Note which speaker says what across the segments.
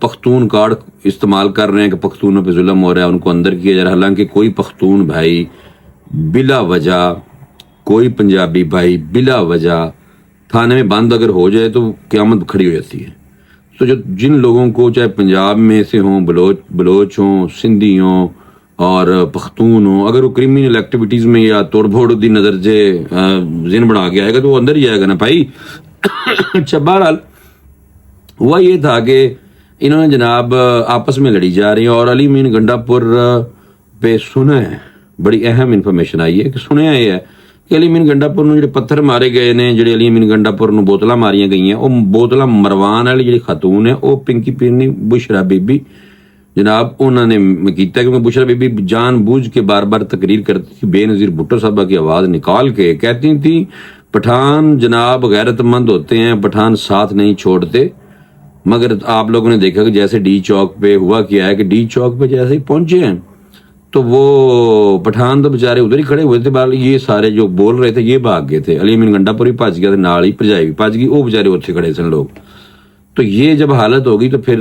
Speaker 1: Pakhtun card استعمال کر رہے ہیں کہ پختونوں پہ ظلم ہو رہا ہے، ان کو اندر کیا جا رہا ہے، حالانکہ کوئی پختون بھائی بلا وجہ، کوئی پنجابی بھائی بلا وجہ تھانے میں بند اگر ہو جائے تو قیامت کھڑی ہو جاتی ہے۔ تو جو جن لوگوں کو چاہے پنجاب میں سے ہوں، بلوچ ہوں، سندھی ہوں اور پختون ہوں، اگر وہ کرمنل ایکٹیویٹیز میں یا توڑ پھوڑ دی نظر سے ذہن بنا کے آئے گا تو وہ اندر ہی آئے گا نا بھائی۔ اچھا، بہرحال ہوا یہ تھا کہ انہوں نے جناب آپس میں لڑی جا رہی ہیں، اور علی امین گنڈا پور پہ سنا ہے، بڑی اہم انفارمیشن آئی ہے کہ سنیا یہ ہے کہ علی امین گنڈا پور جو پتھر مارے گئے نے، جڑے علی امین گنڈا پور نو بوتلاں ماریاں گئی ہیں، وہ بوتلاں مروان والی جڑی خاتون ہے وہ پنکی پینی بشرا بی بی جناب انہوں نے کیتا، کیونکہ بشرا بی بی جان بوجھ کے بار بار تقریر کرتی تھی، بے نظیر بھٹو صاحبہ کی آواز نکال کے کہتی تھی پٹھان جناب غیرت مند ہوتے ہیں، پٹھان ساتھ نہیں چھوڑتے۔ مگر آپ لوگوں نے دیکھا کہ جیسے ڈی چوک پہ ہوا کیا ہے کہ ڈی چوک پہ جیسے ہی پہنچے ہیں تو وہ پٹھان تو بےچارے ادھر ہی کھڑے ہوئے تھے، بال یہ سارے جو بول رہے تھے یہ بھاگ گئے تھے، علی امین گنڈا پور بھی بھج گیا تھا، نال ہی پرجائی بھی بھج گئی، وہ بےچارے اتنے کھڑے تھے لوگ۔ تو یہ جب حالت ہوگی تو پھر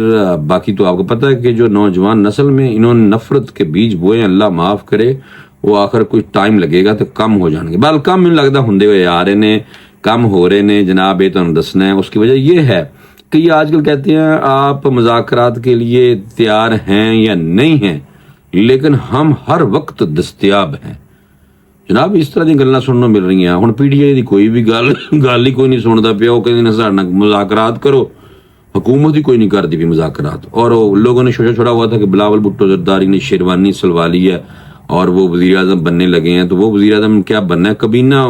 Speaker 1: باقی تو آپ کو پتہ ہے کہ جو نوجوان نسل میں انہوں نے نفرت کے بیج بوئے، اللہ معاف کرے، وہ آخر کچھ ٹائم لگے گا تو کم ہو جان گے، بال کم نہیں لگتا ہوں ہوئے آ رہے نے، کم ہو رہے نے جناب، یہ تو دسنا ہے۔ اس کی وجہ یہ ہے کہ یہ آج کل کہتے ہیں آپ مذاکرات کے لیے تیار ہیں یا نہیں ہیں، لیکن ہم ہر وقت دستیاب ہیں۔ جناب اس طرح دی گلاں سننے مل رہی ہیں، ہن پی ڈی آئی دی کوئی بھی گل ہی کوئی نہیں سندا پیا، وہ کہندے نے ساڈے نال مذاکرات کرو، حکومت ہی کوئی نہیں کرتی بھی مذاکرات۔ اور لوگوں نے شوشہ چھوڑا ہوا تھا کہ بلاول بھٹو زرداری نے شیروانی سلوا لی ہے اور وہ وزیر اعظم بننے لگے ہیں، تو وہ وزیر اعظم کیا بننا ہے، کبینہ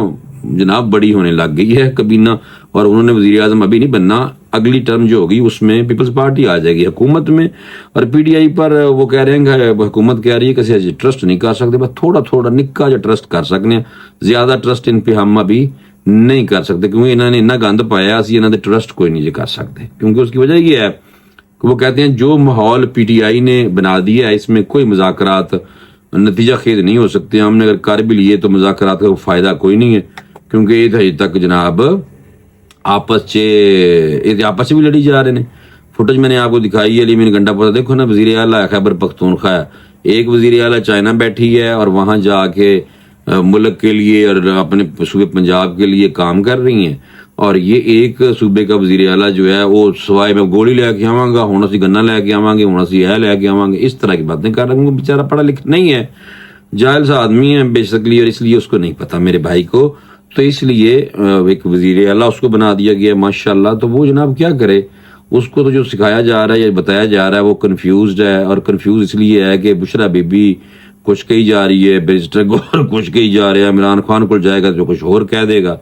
Speaker 1: جناب بڑی ہونے لگ گئی ہے کبینہ، اور انہوں نے وزیر اعظم ابھی نہیں بننا، اگلی ٹرم جو ہوگی اس میں پیپلز پارٹی آ جائے گی حکومت میں۔ اور پی ڈی آئی پر وہ کہہ رہے ہیں کہ حکومت کہہ رہی ہے کہ اسی ٹرسٹ نہیں کر سکتے، بس تھوڑا تھوڑا نکا جو ٹرسٹ کر سکتے ہیں، زیادہ ٹرسٹ ان پہ ہم ابھی نہیں کر سکتے، کیونکہ انہوں نے اتنا گند پایا اسی انہوں نے ٹرسٹ کوئی نہیں کر سکتے۔ کیونکہ اس کی وجہ یہ ہے کہ وہ کہتے ہیں جو ماحول پی ٹی آئی نے بنا دیا ہے اس میں کوئی مذاکرات نتیجہ خیز نہیں ہو سکتے، ہم نے اگر کر بھی لیے تو مذاکرات کا فائدہ کوئی نہیں ہے، کیونکہ یہ تھا تک جناب آپس بھی لڑی جا رہے ہیں۔ فوٹیج میں نے آپ کو دکھائی ہے علی امین گنڈا پور، دیکھو نا، وزیر اعلیٰ خیبر پختونخوا، ایک وزیر اعلیٰ چائنا بیٹھی ہے اور وہاں جا کے ملک کے لیے اور اپنے صوبے پنجاب کے لیے کام کر رہی ہیں، اور یہ ایک صوبے کا وزیر اعلیٰ جو ہے وہ سوائے میں گولی لے کے آواں گا، ہوں اسی گنا لے کے آواں گے، ہوں اسی لے کے آواں گے، اس طرح کی باتیں کر رہے ہیں۔ بیچارہ پڑھا لکھا نہیں ہے، جاہل سا آدمی ہے بیسکلی، اور اس لیے اس کو نہیں پتا میرے بھائی کو، تو اس لیے ایک وزیر اعلیٰ اس کو بنا دیا گیا ماشاءاللہ۔ تو وہ جناب کیا کرے، اس کو تو جو سکھایا جا رہا ہے یا بتایا جا رہا ہے وہ کنفیوزڈ ہے، اور کنفیوز اس لیے ہے کہ بشرا بی بی کچھ کہی جا رہی ہے، بیرسٹر گور کچھ کہی جا رہا ہے، عمران خان کو جائے گا تو کچھ اور کہہ دے گا،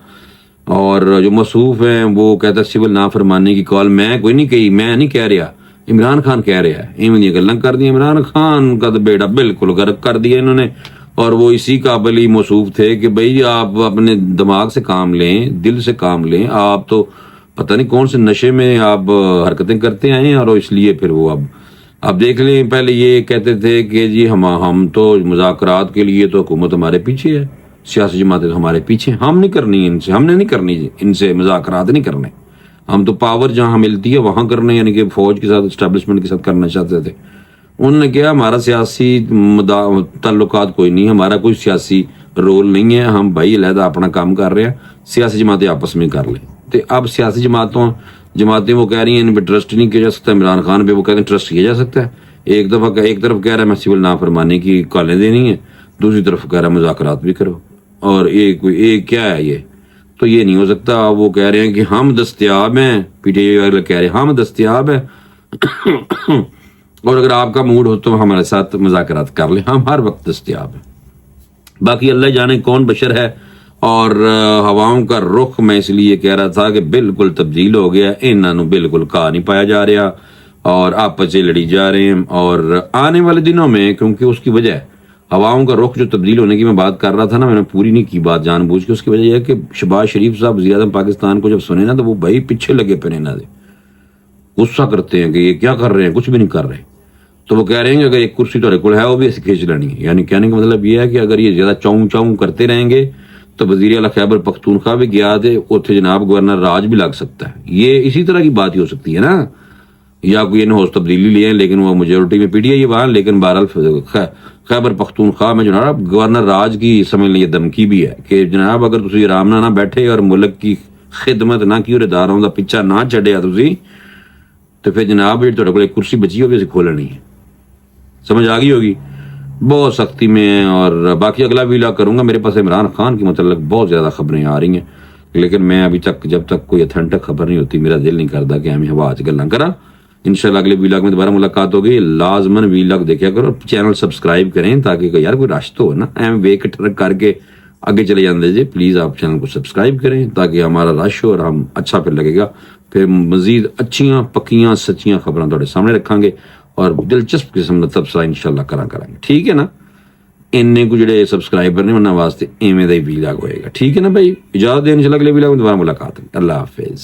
Speaker 1: اور جو مصروف ہیں وہ کہتا ہے سول نافرمانی کی کال میں کوئی نہیں کہی، میں نہیں کہہ رہا، عمران خان کہہ رہا ہے، ایویں دی گلاں کر دی عمران خان کا تو بیڑا بالکل غرق کر دیا انہوں نے۔ اور وہ اسی قابل ہی موصوف تھے کہ بھئی آپ اپنے دماغ سے کام لیں، دل سے کام لیں، آپ تو پتہ نہیں کون سے نشے میں آپ حرکتیں کرتے آئے ہیں، اور اس لیے پھر وہ اب دیکھ لیں، پہلے یہ کہتے تھے کہ جی ہم تو مذاکرات کے لیے تو حکومت ہمارے پیچھے ہے، سیاسی جماعتیں تو ہمارے پیچھے، ہم نہیں کرنی ان سے، ہم نے نہیں کرنی ان سے مذاکرات نہیں کرنے، ہم تو پاور جہاں ملتی ہے وہاں کرنے، یعنی کہ فوج کے ساتھ اسٹیبلشمنٹ کے ساتھ کرنا چاہتے تھے۔ انہوں نے کہا ہمارا سیاسی تعلقات کوئی نہیں، ہمارا کوئی سیاسی رول نہیں ہے، ہم بھائی علیحدہ اپنا کام کر رہے ہیں، سیاسی جماعتیں آپس میں کر لیں۔ تو اب سیاسی جماعتیں وہ کہہ رہی ہیں ان پہ ٹرسٹ نہیں کیا جا سکتا، عمران خان پہ وہ کہتے ہیں ٹرسٹ کیا جا سکتا ہے، ایک طرف کہہ رہا ہے میں سول نافرمانی کی کالیں دینی ہے، دوسری طرف کہہ رہا ہے مذاکرات بھی کرو، اور ایک کیا ہے یہ، تو یہ نہیں ہو سکتا۔ وہ کہہ رہے ہیں کہ ہم دستیاب ہیں، پی ٹی آئی والے کہہ رہے ہیں ہم دستیاب ہیں، اور اگر آپ کا موڈ ہو تو ہمارے ساتھ مذاکرات کر لیں، ہم ہر وقت دستیاب ہیں۔ باقی اللہ جانے کون بشر ہے، اور ہواؤں کا رخ میں اس لیے کہہ رہا تھا کہ بالکل تبدیل ہو گیا، انہوں بالکل کہا نہیں پایا جا رہا، اور آپس سے لڑی جا رہے ہیں۔ اور آنے والے دنوں میں کیونکہ اس کی وجہ ہواؤں کا رخ جو تبدیل ہونے کی میں بات کر رہا تھا نا، میں نے پوری نہیں کی بات جان بوجھ کے، اس کی وجہ یہ ہے کہ شہباز شریف صاحب وزیر اعظم پاکستان کو جب سنے نا تو وہ بھائی پیچھے لگے پڑے نا، غصہ کرتے ہیں کہ یہ کیا کر رہے ہیں، کچھ بھی نہیں کر رہے۔ تو وہ کہہ رہے ہیں کہ اگر ایک کرسی تو ریکل ہے وہ بھی ایسے کھینچ لینی ہے، یعنی کہنے کا مطلب یہ ہے کہ اگر یہ زیادہ چاؤں چاؤں کرتے رہیں گے تو وزیر اعلیٰ خیبر پختونخوا بھی گیا تھے، اتنے جناب گورنر راج بھی لگ سکتا ہے، یہ اسی طرح کی بات ہی ہو سکتی ہے نا۔ یا کوئی انہوں تبدیلی لیے ہیں لیکن وہ میجورٹی میں پی ٹی آئی وہاں، لیکن بہرحال خیبر پختونخوا میں جناب گورنر راج کی سمجھ لیے دھمکی بھی ہے کہ جناب اگر تسی آرام نہ بیٹھے اور ملک کی خدمت نہ کی اور اداروں کا پیچھا نہ چڈیا تسی تو پھر جناب جی تھوڑے کو کرسی بچی ہوگی اسی کھولنی ہے، سمجھ آ گئی ہوگی، بہت سختی میں ہیں۔ اور باقی اگلا ویلا کروں گا، میرے پاس عمران خان کے متعلق بہت زیادہ خبریں آ رہی ہیں، لیکن میں ابھی تک جب تک کوئی اتھینٹک خبر نہیں ہوتی میرا دل نہیں کرتا کہ ہمیں ہوا آج گلا کرا۔ انشاءاللہ اگلے ویلاگ میں دوبارہ ملاقات ہوگی۔ لازماً ویلاگ دیکھا کرو، چینل سبسکرائب کریں تاکہ یار کوئی رش تو ہو نا، ایم ویک ٹرک کر کے آگے چلے جاندے جی، پلیز آپ چینل کو سبسکرائب کریں تاکہ ہمارا رش ہو اور ہم اچھا پھر لگے گا، پھر مزید اچھیاں پکیاں سچیاں خبراں تھوڑے سامنے رکھاں گے اور دلچسپ قسم کا تبصرہ انشاءاللہ کریں گے، ٹھیک ہے نا؟ اننے کو جڑے سبسکرائبر نے انہاں واسطے ایویں دا ہی ویلاگ ہوئے گا، ٹھیک ہے نا بھائی؟ اجازت دیں، انشاءاللہ اگلے ویلاگ میں دوبارہ ملاقات ہوگی۔ اللہ حافظ۔